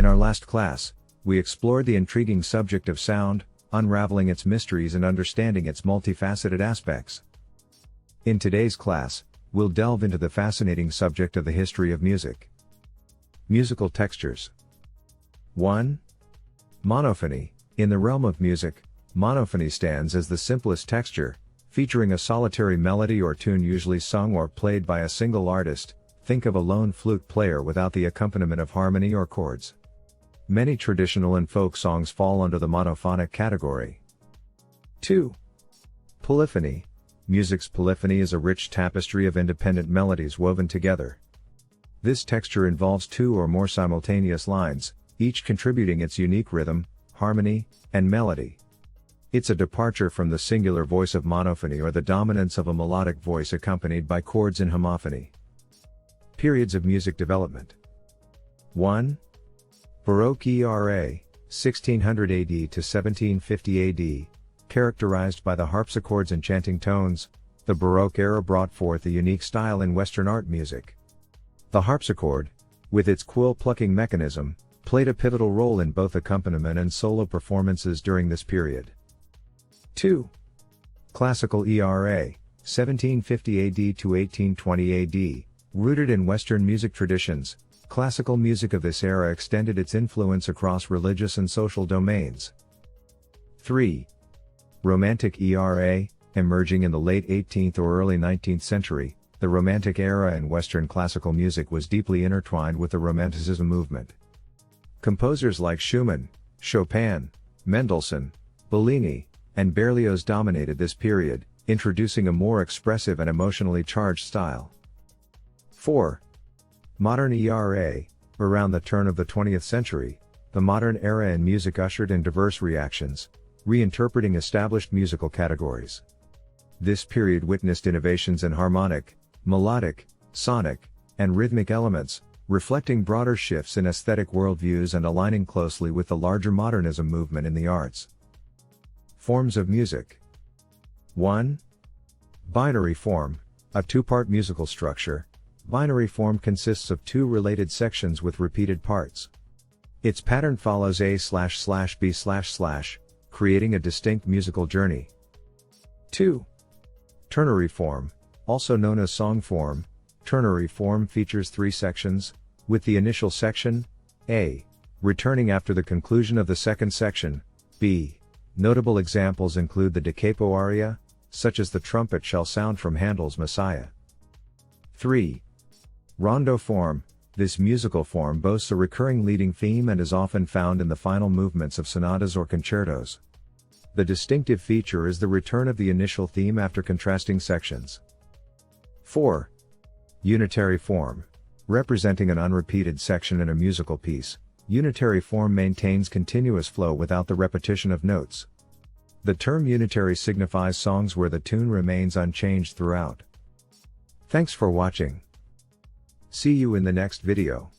our last class, we explored the intriguing subject of sound, unraveling its mysteries and understanding its multifaceted aspects. In today's class, we'll delve into the fascinating subject of the history of music. Musical textures. 1. Monophony. In the realm of music, monophony stands as the simplest texture, featuring a solitary melody or tune usually sung or played by a single artist. Think of a lone flute player without the accompaniment of harmony or chords. Many traditional and folk songs fall under the monophonic category. 2. Polyphony. Music's polyphony is a rich tapestry of independent melodies woven together. This texture involves two or more simultaneous lines, each contributing its unique rhythm, harmony, and melody. It's a departure from the singular voice of monophony or the dominance of a melodic voice accompanied by chords in homophony. Periods of music development. 1. Baroque era, 1600 AD to 1750 AD, characterized by the harpsichord's enchanting tones. The Baroque era brought forth a unique style in Western art music. The harpsichord, with its quill-plucking mechanism, played a pivotal role in both accompaniment and solo performances during this period. 2. Classical era, 1750 AD to 1820 AD, rooted in Western music traditions. Classical music of this era extended its influence across religious and social domains. 3. Romantic era, emerging in the late 18th or early 19th century, the Romantic era in Western classical music was deeply intertwined with the Romanticism movement. Composers like Schumann, Chopin, Mendelssohn, Bellini, and Berlioz dominated this period, introducing a more expressive and emotionally charged style. 4. Modern era. Around the turn of the 20th century, the modern era in music ushered in diverse reactions, reinterpreting established musical categories. This period witnessed innovations in harmonic, melodic, sonic, and rhythmic elements, reflecting broader shifts in aesthetic worldviews and aligning closely with the larger modernism movement in the arts. Forms of music. 1. Binary form, a two-part musical structure. Binary form consists of two related sections with repeated parts. Its pattern follows A/B//, creating a distinct musical journey. 2. Ternary form, also known as song form. Ternary form features three sections, with the initial section, A, returning after the conclusion of the second section, B. Notable examples include the da capo aria, such as the trumpet shall sound from Handel's Messiah. 3. Rondo form. This musical form boasts a recurring leading theme and is often found in the final movements of sonatas or concertos. The distinctive feature is the return of the initial theme after contrasting sections. 4. Unitary form. Representing an unrepeated section in a musical piece, unitary form maintains continuous flow without the repetition of notes. The term unitary signifies songs where the tune remains unchanged throughout. Thanks for watching. See you in the next video.